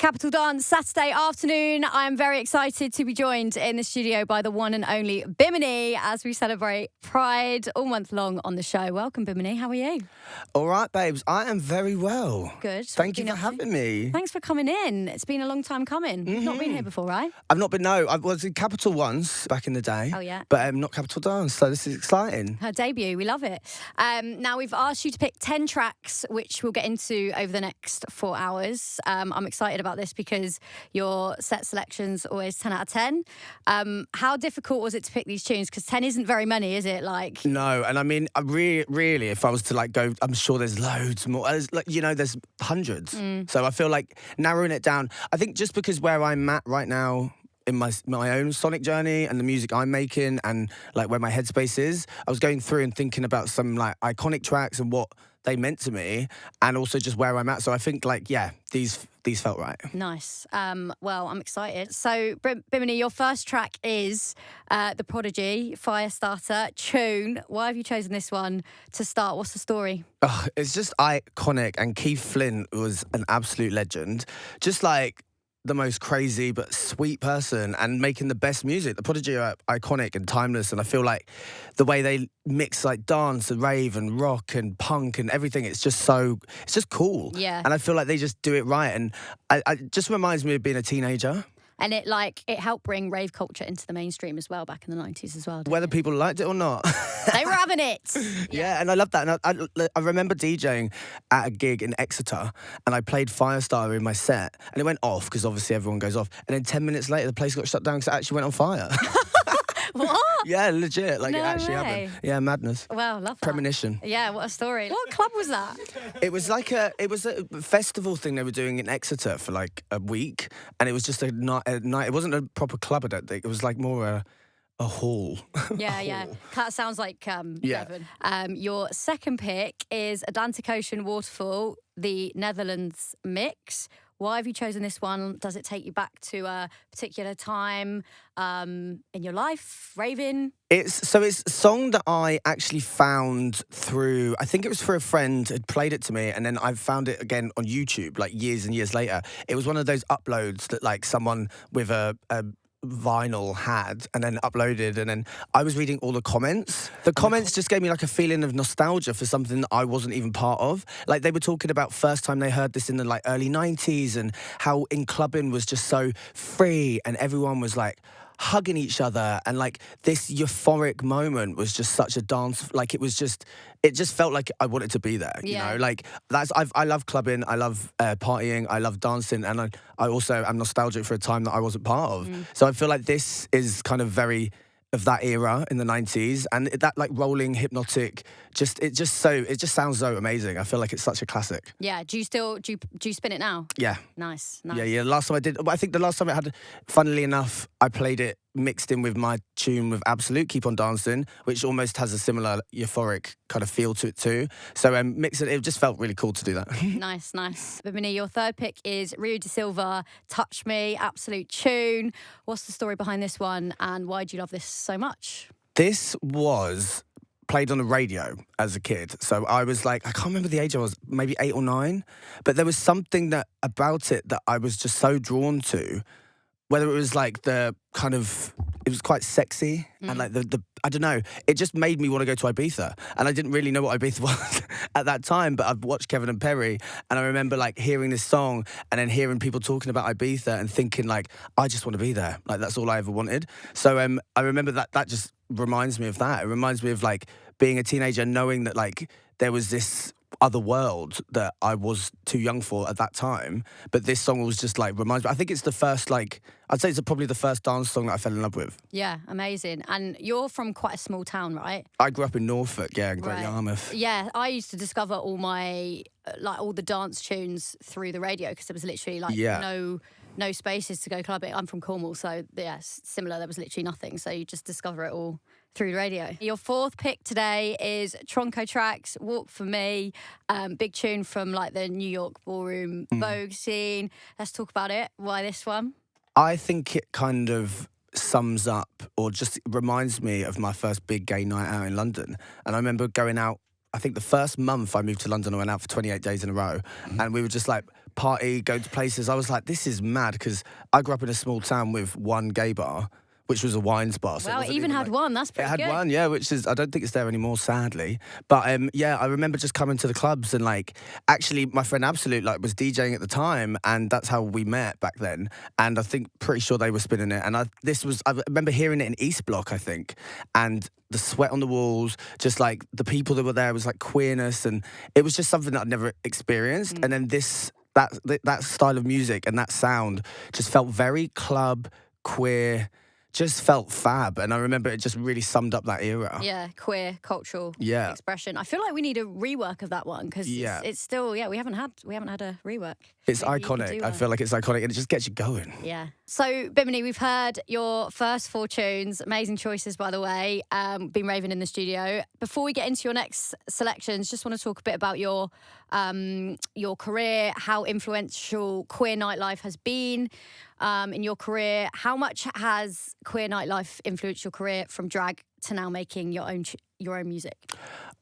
Capital Dance Saturday afternoon. I am very excited to be joined in the studio by the one and only Bimini as we celebrate Pride all month long on the show. Welcome, Bimini. How are you? All right, babes. I am very well. Good. Thank you for having me. Thanks for coming in. It's been a long time coming. You've not been here before, right? I've not been, no. I was in Capital once back in the day. Oh, yeah. But not Capital Dance, so this is exciting. Her debut. We love it. Now, we've asked you to pick 10 tracks, which we'll get into over the next 4 hours. I'm excited about this because your set selection's always 10 out of 10. How difficult was it to pick these tunes? Because 10 isn't very many, is it? No, and I mean, really, if I was to go, I'm sure there's loads more. There's hundreds. So I feel like narrowing it down. I think just because where I'm at right now in my own sonic journey and the music I'm making and where my headspace is, I was going through and thinking about some iconic tracks and what they meant to me, and also just where I'm at. So I think these felt right. Nice. Well, I'm excited. So Bimini, your first track is The Prodigy, Firestarter tune. Why have you chosen this one to start? What's the story? Oh, it's just iconic, and Keith Flint was an absolute legend. Just the most crazy but sweet person and making the best music. The Prodigy are iconic and timeless, and I feel like the way they mix dance and rave and rock and punk and everything, it's just cool. Yeah. And I feel like they just do it right, and it just reminds me of being a teenager. And it helped bring rave culture into the mainstream as well back in the 90s as well. Whether people liked it or not. They were having it. Yeah, and I love that. And I remember DJing at a gig in Exeter, and I played Firestarter in my set, and it went off because obviously everyone goes off. And then 10 minutes later, the place got shut down because it actually went on fire. What? Yeah, legit. No it actually way. happened. Yeah, madness. Wow, love that. Premonition. Yeah, what a story. What club was that? It was it was a festival thing they were doing in Exeter for a week, and it was just a night. It wasn't a proper club, I don't think. It was more a hall. Yeah. That sounds like Devon. Your second pick is Atlantic Ocean Waterfall, the Netherlands mix. Why have you chosen this one? Does it take you back to a particular time in your life, raving? It's a song that I actually found through, I think it was through a friend had played it to me, and then I found it again on YouTube years and years later. It was one of those uploads that someone with a vinyl had and then uploaded, and then I was reading all the comments. The comments just gave me a feeling of nostalgia for something that I wasn't even part of. They were talking about first time they heard this in the early 90s, and how in clubbing was just so free and everyone was hugging each other, and this euphoric moment was just such a dance. It just felt like I wanted to be there. Yeah. You know, I love clubbing, I love partying, I love dancing, and I also am nostalgic for a time that I wasn't part of. So I feel like this is kind of very of that era in the 90s, and that rolling hypnotic, it just sounds so amazing. I feel like it's such a classic. Yeah. Do you spin it now? Yeah. Nice. Yeah. Last time I did, I think the last time it had, funnily enough, I played it mixed in with my tune with Absolute, Keep On Dancing, which almost has a similar euphoric kind of feel to it too. So mix it just felt really cool to do that. Nice. Bimini, your third pick is Rio de Silva, Touch Me, absolute tune. What's the story behind this one, and why do you love this so much? This was played on the radio as a kid. So I was I can't remember the age I was, maybe 8 or 9, but there was something about it that I was just so drawn to. Whether it was the kind of, it was quite sexy and the I don't know, it just made me want to go to Ibiza, and I didn't really know what Ibiza was at that time, but I've watched Kevin and Perry, and I remember hearing this song and then hearing people talking about Ibiza and thinking I just want to be there, that's all I ever wanted. So I remember that just reminds me of that. It reminds me of being a teenager, knowing that there was this other world that I was too young for at that time, but this song was just reminds me. I think it's the first I'd say it's probably the first dance song that I fell in love with. Yeah, amazing. And you're from quite a small town, right? I grew up in Norfolk, in Great Yarmouth. Yeah, I used to discover all my all the dance tunes through the radio because there was literally no spaces to go clubbing. I'm from Cornwall, so yeah, similar. There was literally nothing, so you just discover it all through the radio. Your fourth pick today is Tronco Tracks, Walk For Me, big tune from the New York ballroom Vogue scene. Let's talk about it. Why this one? I think it kind of sums up, or just reminds me of my first big gay night out in London. And I remember going out, I think the first month I moved to London, I went out for 28 days in a row, and we were just party, go to places. I was like, this is mad, because I grew up in a small town with one gay bar, which was a wines bar. So well, it even had one. That's pretty good. It had one, yeah, which is, I don't think it's there anymore, sadly. But yeah, I remember just coming to the clubs and like, actually my friend Absolute like was DJing at the time, and that's how we met back then. And I think pretty sure they were spinning it. And I remember hearing it in East Block, I think, and the sweat on the walls, just like the people that were there was like queerness, and it was just something that I'd never experienced. And then that style of music and that sound just felt very club, queer, just felt fab. And I remember it just really summed up that era. Yeah, queer cultural expression. I feel like we need a rework of that one, because it's still, we haven't had a rework. It's iconic. I feel like it's iconic, and it just gets you going. Yeah. So, Bimini, we've heard your first 4 tunes. Amazing choices, by the way. Been raving in the studio. Before we get into your next selections, just want to talk a bit about your career, how influential queer nightlife has been in your career. How much has queer nightlife influenced your career from drag to now making your own music?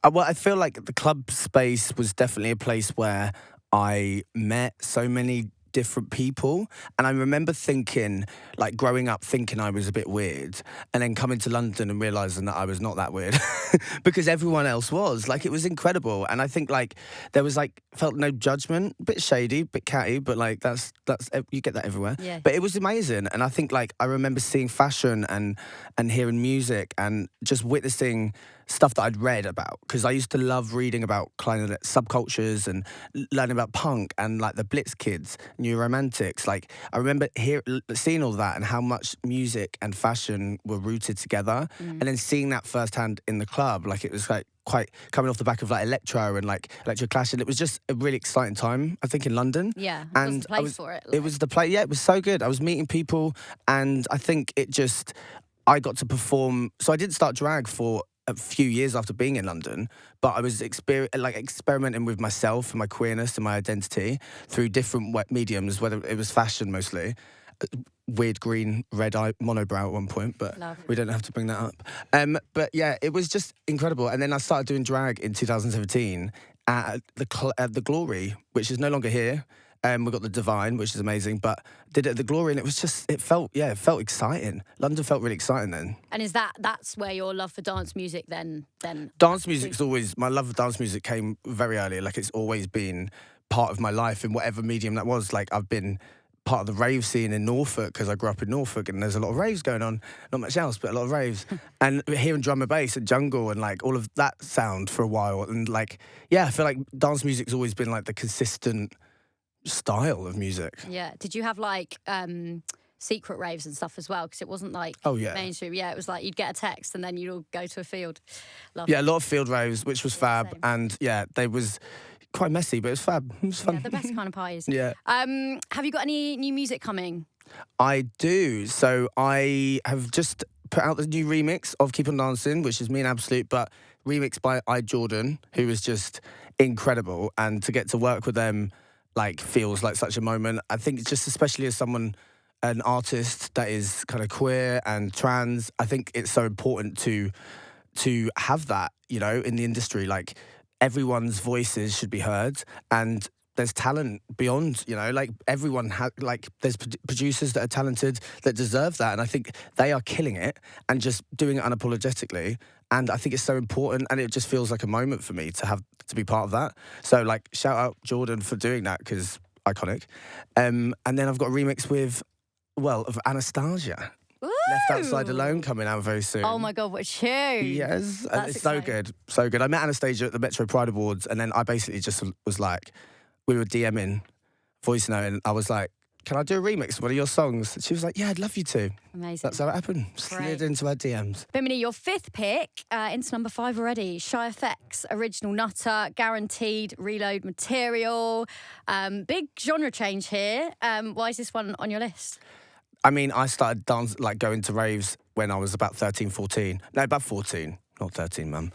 Well, I feel like the club space was definitely a place where I met so many different people. And I remember thinking, like growing up thinking I was a bit weird, and then coming to London and realising that I was not that weird because everyone else was. Like, it was incredible. And I think like there was like, felt no judgment, a bit shady, a bit catty, but like that's you get that everywhere. Yeah. But it was amazing. And I think like I remember seeing fashion and hearing music and just witnessing stuff that I'd read about, because I used to love reading about kind of subcultures and learning about punk and like the Blitz kids, New Romantics. Like, I remember seeing all that and how much music and fashion were rooted together, and then seeing that firsthand in the club. Like, it was like quite coming off the back of like electro and like electro clash, and it was just a really exciting time, I think, in London. Yeah, and was the place for it. It was the place. Yeah, it was so good. I was meeting people, and I think I got to perform. So I didn't start drag for a few years after being in London, but I was experimenting with myself and my queerness and my identity through different mediums, whether it was fashion mostly. Weird green, red eye, monobrow at one point, but we don't have to bring that up. But yeah, it was just incredible. And then I started doing drag in 2017 at the Glory, which is no longer here. We've got the Divine, which is amazing, but did it at the Glory, and it was just, it felt exciting. London felt really exciting then. And is that's where your love for dance music then? Dance music's always, my love of dance music came very early. Like, it's always been part of my life in whatever medium that was. Like, I've been part of the rave scene in Norfolk because I grew up in Norfolk, and there's a lot of raves going on. Not much else, but a lot of raves. And hearing drum and bass and jungle and like all of that sound for a while. And like, yeah, I feel like dance music's always been like the consistent style of music. Yeah. Did you have like secret raves and stuff as well? Because it wasn't like mainstream. Yeah, it was like you'd get a text and then you'd all go to a field. A lot of field raves, which was fab. Same. And yeah, they was quite messy, but it was fab. It was fun. Yeah, the best kind of parties. Yeah. Have you got any new music coming? I do. So I have just put out the new remix of Keep On Dancing, which is me and Absolute, but remixed by Jordan, who is just incredible. And to get to work with them like feels like such a moment. I think just especially as an artist that is kind of queer and trans, I think it's so important to have that, you know, in the industry. Like, everyone's voices should be heard, and there's talent beyond, you know, like everyone has, like there's producers that are talented that deserve that, and I think they are killing it and just doing it unapologetically. And I think it's so important, and it just feels like a moment for me to be part of that. So like, shout out Jordan for doing that, because iconic. And then I've got a remix of Anastasia. Ooh. Left Outside Alone coming out very soon. Oh my God, what a tune. Yes, and it's exciting. So good, so good. I met Anastasia at the Metro Pride Awards, and then I basically just was like, we were DMing, voice note, and I was like, can I do a remix of one of your songs? And she was like, yeah, I'd love you to. Amazing. That's how it happened. Slid into her DMs. Bimini, your 5th pick, into number 5 already. Shy FX, Original Nutter, Guaranteed, Reload Material. Big genre change here. Why is this one on your list? I mean, I started going to raves when I was about 13, 14. No, about 14. Not 13, mum.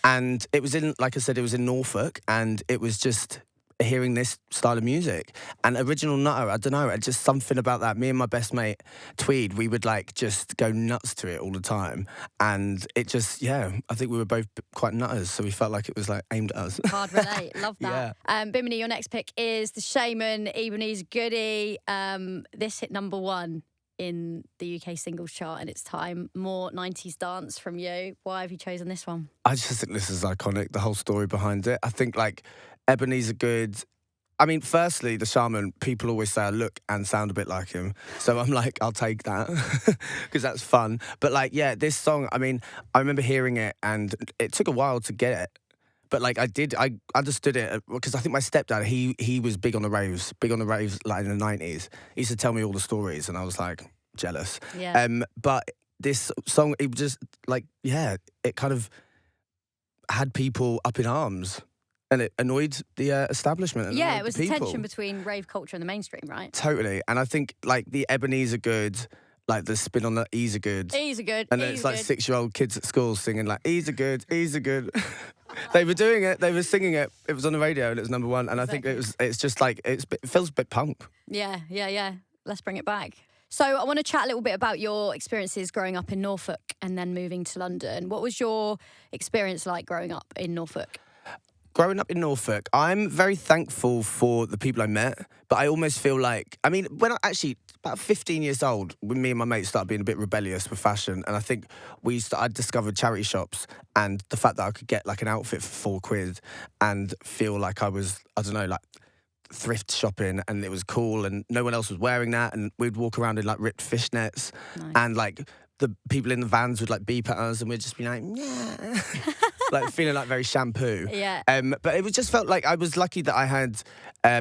And it was in, like I said, it was in Norfolk, and it was just hearing this style of music. And Original Nutter, I don't know, just something about that. Me and my best mate, Tweed, we would like just go nuts to it all the time. And it just, I think we were both quite nutters, so we felt like it was like aimed at us. Hard relate, love that. Bimini, your next pick is The Shaman, Ebenezer Goody. This hit number 1 in the UK singles chart in its time. More 90s dance from you. Why have you chosen this one? I just think this is iconic, the whole story behind it. I think like Ebenezer Good. I mean, firstly, The Shaman, people always say I look and sound a bit like him. So I'm like, I'll take that because that's fun. But like, this song, I mean, I remember hearing it and it took a while to get it. But like I understood it because I think my stepdad, he was big on the raves like in the 90s. He used to tell me all the stories and I was like jealous. Yeah. But this song, it just like, it kind of had people up in arms. And it annoyed the establishment. And it was the people. tension between rave culture and the mainstream, right? Totally. And I think like the Ebenezer Good, like the spin on the Ease are good. Ease are good. And then it's like 6-year-old kids at school singing like Ease are good, Ease are good. They were doing it, they were singing it. It was on the radio and it was number 1. And exactly. I think it's just like, it feels a bit punk. Yeah. Let's bring it back. So I want to chat a little bit about your experiences growing up in Norfolk and then moving to London. What was your experience like growing up in Norfolk? Growing up in Norfolk, I'm very thankful for the people I met, but I almost feel like, I mean, when I actually, about 15 years old, when me and my mates started being a bit rebellious with fashion, and I think I discovered charity shops, and the fact that I could get like an outfit for £4 and feel like I was, I don't know, like thrift shopping, and it was cool, and no one else was wearing that, and we'd walk around in like ripped fishnets, and like the people in the vans would like beep at us, and we'd just be like, yeah. Like feeling like very shampoo. Yeah. But it was just felt like I was lucky that I had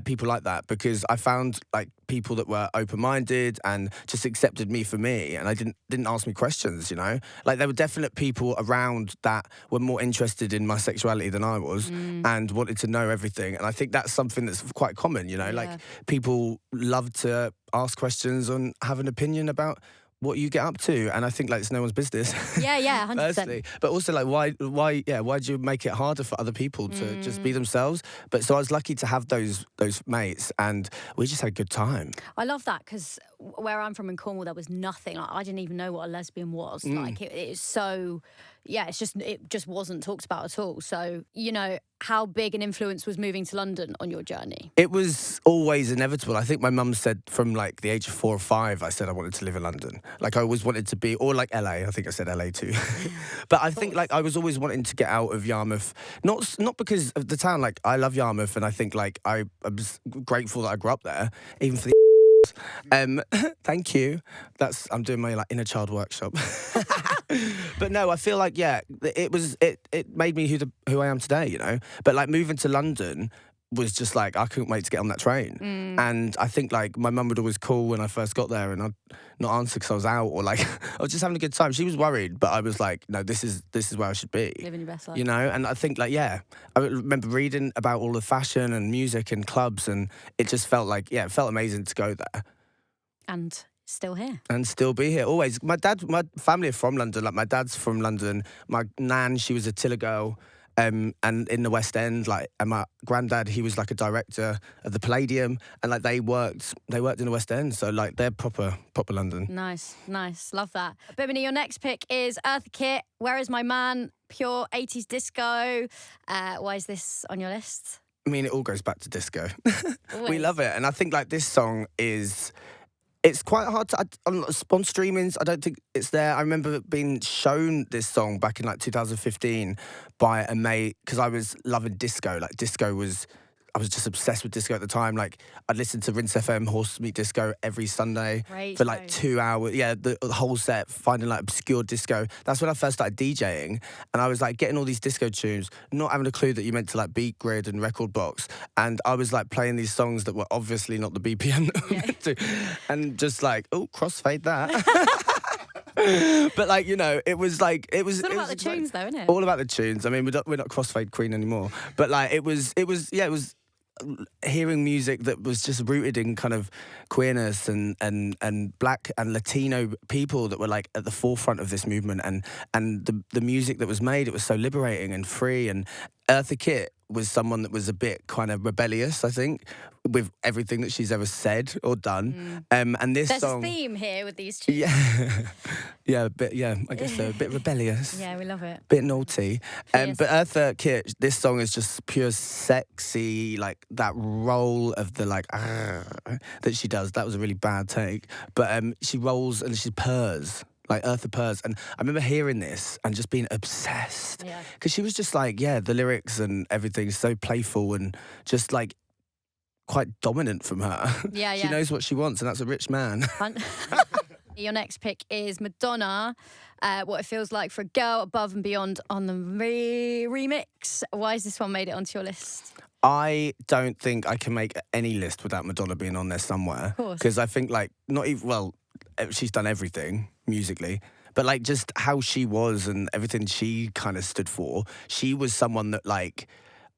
people like that, because I found like people that were open-minded and just accepted me for me, and I didn't ask me questions, you know? Like there were definite people around that were more interested in my sexuality than I was and wanted to know everything. And I think that's something that's quite common, you know? Like people love to ask questions and have an opinion about what you get up to, and I think like it's no one's business. Yeah, 100%. Firstly. But also like why do you make it harder for other people to just be themselves? But so I was lucky to have those mates, and we just had a good time. I love that, because where I'm from in Cornwall, there was nothing. Like, I didn't even know what a lesbian was. Like it is so, it just wasn't talked about at all. So, you know, how big an influence was moving to London on your journey? It was always inevitable. I think my mum said from like the age of 4 or 5, I said I wanted to live in London. Like I always wanted to be, or like LA. I think I said LA too. But I think like I was always wanting to get out of Yarmouth, not because of the town. Like I love Yarmouth, and I think like I was grateful that I grew up there, even for the thank you. I'm doing my like inner child workshop. But no, I feel like it made me who I am today, you know. But like moving to London was just like I couldn't wait to get on that train. And I think like my mum would always call when I first got there, and I'd not answer because I was out, or like I was just having a good time. She was worried, but I was like, no, this is where I should be. Living your best life. You know, and I think like I remember reading about all the fashion and music and clubs, and it just felt like it felt amazing to go there. And still here. And still be here, always. My family are from London. Like, my dad's from London. My nan, she was a Tiller girl, and in the West End. Like, and my granddad, he was like a director of the Palladium, and like they worked in the West End. So like they're proper London. Nice, love that. Bimini, your next pick is Eartha Kitt. Where Is My Man? Pure 80s disco. Why is this on your list? I mean, it all goes back to disco. We love it, and I think like this song is. It's quite hard to, on streamings, I don't think it's there. I remember being shown this song back in like 2015 by a mate, because I was loving disco. Like I was just obsessed with disco at the time. Like I'd listen to Rinse FM, Horse Meat Disco every Sunday for like 2 hours. Yeah, the whole set, finding like obscure disco. That's when I first started DJing, and I was like getting all these disco tunes, not having a clue that you meant to like beat grid and record box. And I was like playing these songs that were obviously not the BPM that we meant to, and just like, oh, crossfade that. But like, you know, it was like It's all about the tunes, though, isn't it? All about the tunes. I mean, we're not crossfade queen anymore. But like, it was hearing music that was just rooted in kind of queerness and black and Latino people that were like at the forefront of this movement, and the music that was made, it was so liberating and free. And Eartha Kitt was someone that was a bit kind of rebellious, I think, with everything that she's ever said or done. And this There's song, a theme here with these tunes. yeah, a bit, I guess so, a bit rebellious. Yeah, we love it. Bit naughty. Fierce. But Eartha Kitt, this song is just pure sexy, like that roll of the like that she does. That was a really bad take. But she rolls and she purrs. Like Eartha purrs. And I remember hearing this and just being obsessed. Yeah. Because she was just like, the lyrics and everything is so playful and just like quite dominant from her. Yeah, She knows what she wants, and that's a rich man. Your next pick is Madonna, What It Feels Like for a Girl, Above and Beyond on the remix. Why has this one made it onto your list? I don't think I can make any list without Madonna being on there somewhere. Of course. Because I think, like, not even, well, she's done everything musically, but, like, just how she was and everything she kind of stood for. She was someone that, like,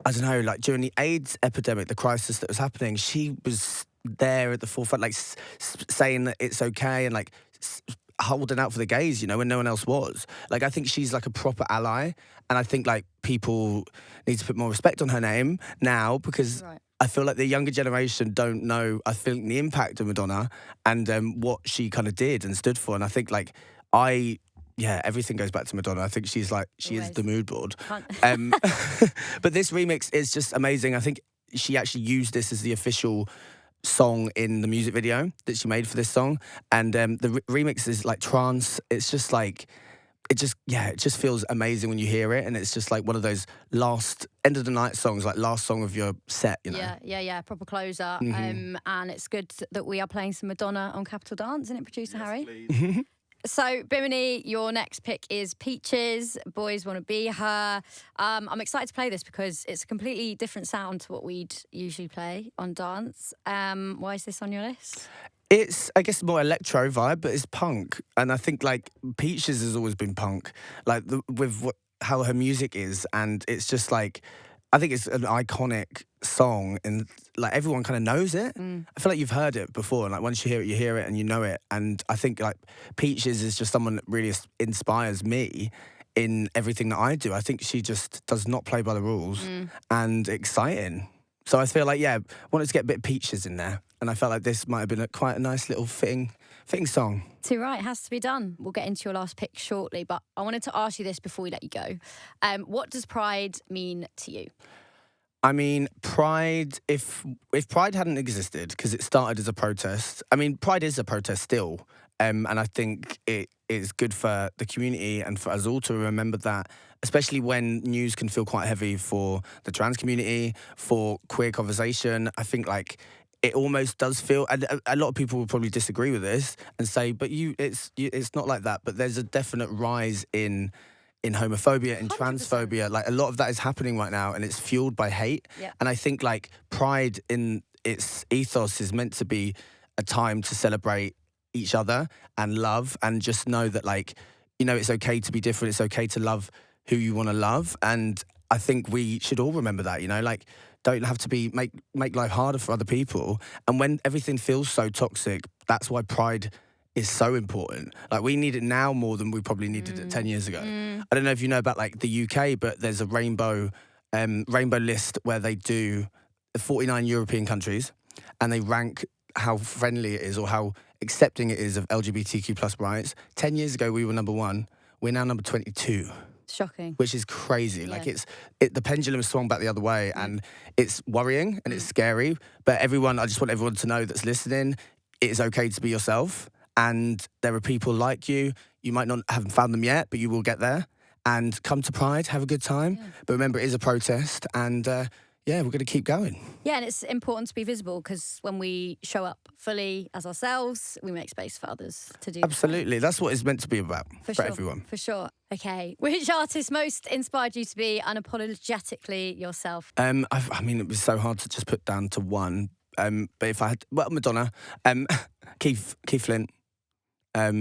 I don't know, like, during the AIDS epidemic, the crisis that was happening, she was there at the forefront, like, saying that it's okay and, like, holding out for the gays, you know, when no one else was. Like, I think she's like a proper ally, and I think like people need to put more respect on her name now, because I feel like the younger generation don't know, I think, the impact of Madonna and what she kind of did and stood for. And I think like everything goes back to Madonna. I think she's like, she is the mood board. But this remix is just amazing. I think she actually used this as the official song in the music video that she made for this song, and the remix is like trance. It's just like it just feels amazing when you hear it, and it's just like one of those last end of the night songs, like last song of your set, you know. Yeah, proper closer. And it's good that we are playing some Madonna on Capital Dance, isn't it, producer Harry? So, Bimini, your next pick is Peaches, Boys Wanna Be Her. I'm excited to play this because it's a completely different sound to what we'd usually play on dance. Why is this on your list? It's, I guess, more electro vibe, but it's punk. And I think, like, Peaches has always been punk, like, how her music is. And it's just, like, I think it's an iconic song, and like everyone kind of knows it. I feel like you've heard it before, and like once you hear it and you know it. And I think like Peaches is just someone that really inspires me in everything that I do. I think she just does not play by the rules and exciting. So I feel like, wanted to get a bit of Peaches in there, and I felt like this might have been quite a nice little fitting song. Too right, it has to be done. We'll get into your last pick shortly, but I wanted to ask you this before we let you go. What does Pride mean to you? I mean, Pride, if Pride hadn't existed, because it started as a protest, I mean, Pride is a protest still, and I think it is good for the community and for us all to remember that, especially when news can feel quite heavy for the trans community, for queer conversation. I think, like, it almost does feel, and a lot of people will probably disagree with this and say, but it's not like that. But there's a definite rise in homophobia, in 100%. Transphobia. Like, a lot of that is happening right now, and it's fueled by hate. Yeah. And I think, like, Pride in its ethos is meant to be a time to celebrate each other and love, and just know that, like, you know, it's okay to be different. It's okay to love who you want to love. And I think we should all remember that, you know, like, don't have to make life harder for other people. And when everything feels so toxic, that's why Pride is so important. Like, we need it now more than we probably needed it 10 years ago. I don't know if you know about, like, the UK, but there's a rainbow list where they do 49 European countries, and they rank how friendly it is or how accepting it is of LGBTQ plus rights. 10 years ago, we were number 1. We're now number 22. Shocking. Which is crazy. Yeah. Like, the pendulum swung back the other way, and it's worrying and it's scary. But I just want everyone to know that's listening, it is okay to be yourself. And there are people like you. You might not have found them yet, but you will get there. And come to Pride, have a good time. Yeah. But remember, it is a protest, and we're going to keep going. Yeah, and it's important to be visible, because when we show up fully as ourselves, we make space for others to do. Absolutely. That's what it's meant to be about for everyone. For sure. Okay. Which artist most inspired you to be unapologetically yourself? I mean, it was so hard to just put down to one. But if I had, Madonna, Keith Flint. I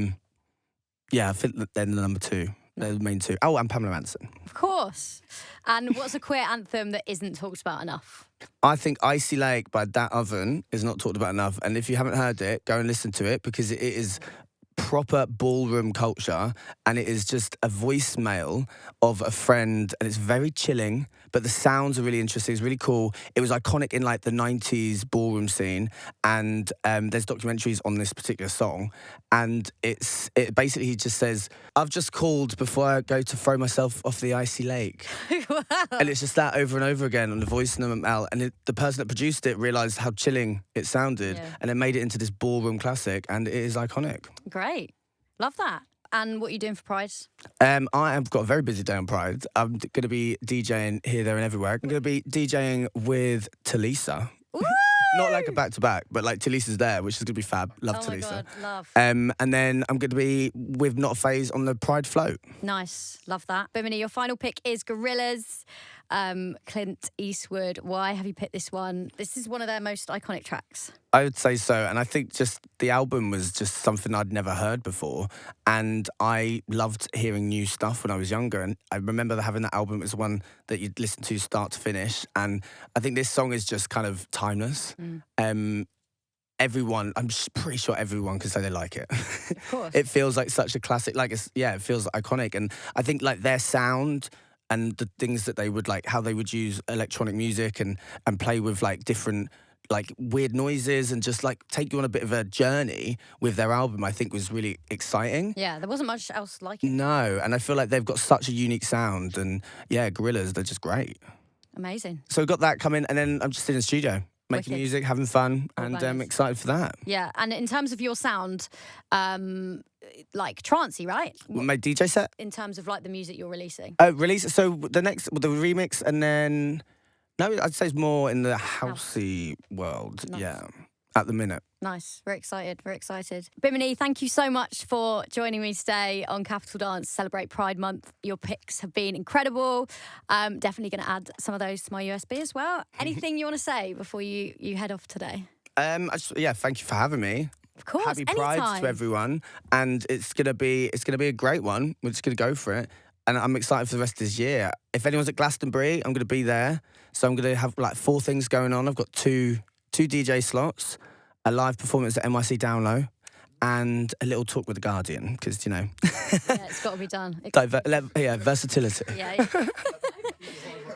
think that they're the number 2. They're the main 2. Oh, and Pamela Anderson. Of course. And what's a queer anthem that isn't talked about enough? I think Icy Lake by Dat Oven is not talked about enough. And if you haven't heard it, go and listen to it, because it is proper ballroom culture, and it is just a voicemail of a friend, and it's very chilling, but the sounds are really interesting. It's really cool. It was iconic in like the 90s ballroom scene, and there's documentaries on this particular song, and it basically he just says, "I've just called before I go to throw myself off the icy lake." Wow. And it's just that over and over again on the voice note, and the person that produced it realised how chilling it sounded, and it made it into this ballroom classic, and it is iconic. Great. Love that. And what are you doing for Pride? I have got a very busy day on Pride. I'm going to be DJing here, there and everywhere. I'm going to be DJing with Talisa. Woo! Not like a back-to-back, but like Talisa's there, which is going to be fab. Love Talisa. Oh my God, love. And then I'm going to be with Not a Phase on the Pride float. Nice. Love that. Bimini, your final pick is Gorillaz. Clint Eastwood. Why have you picked this one? This is one of their most iconic tracks. I would say so. And I think just the album was just something I'd never heard before. And I loved hearing new stuff when I was younger. And I remember having that album as one that you'd listen to start to finish. And I think this song is just kind of timeless. Everyone, I'm pretty sure everyone can say they like it. Of course. It feels like such a classic. Like, it feels iconic. And I think like their sound and the things that they would like, how they would use electronic music and play with like different like weird noises and just like take you on a bit of a journey with their album, I think was really exciting. Yeah, there wasn't much else like it. No, and I feel like they've got such a unique sound, and yeah, Gorillaz, they're just great. Amazing. So we've got that coming, and then I'm just in the studio making Wicked. music, having fun, and I'm excited for that. Yeah, and in terms of your sound, like trancey, right? My DJ set? In terms of like the music you're releasing. Release. So the remix, and then no, I'd say it's more in the housey world. Nice. Yeah, at the minute. Nice. Very excited. Very excited. Bimini, thank you so much for joining me today on Capital Dance Celebrate Pride Month. Your picks have been incredible. Definitely going to add some of those to my USB as well. Anything you want to say before you head off today? Thank you for having me. Of course. Happy Pride anytime. to everyone, and it's gonna be a great one. We're just gonna go for it, and I'm excited for the rest of this year. If anyone's at Glastonbury, I'm gonna be there. So I'm gonna have like 4 things going on. I've got two DJ slots, a live performance at NYC Download, and a little talk with the Guardian, because Yeah, it's got to be done. Versatility. Yeah.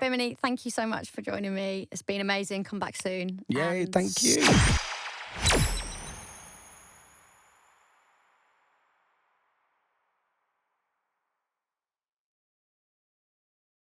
Bimini, thank you so much for joining me. It's been amazing. Come back soon. Yay, thank you.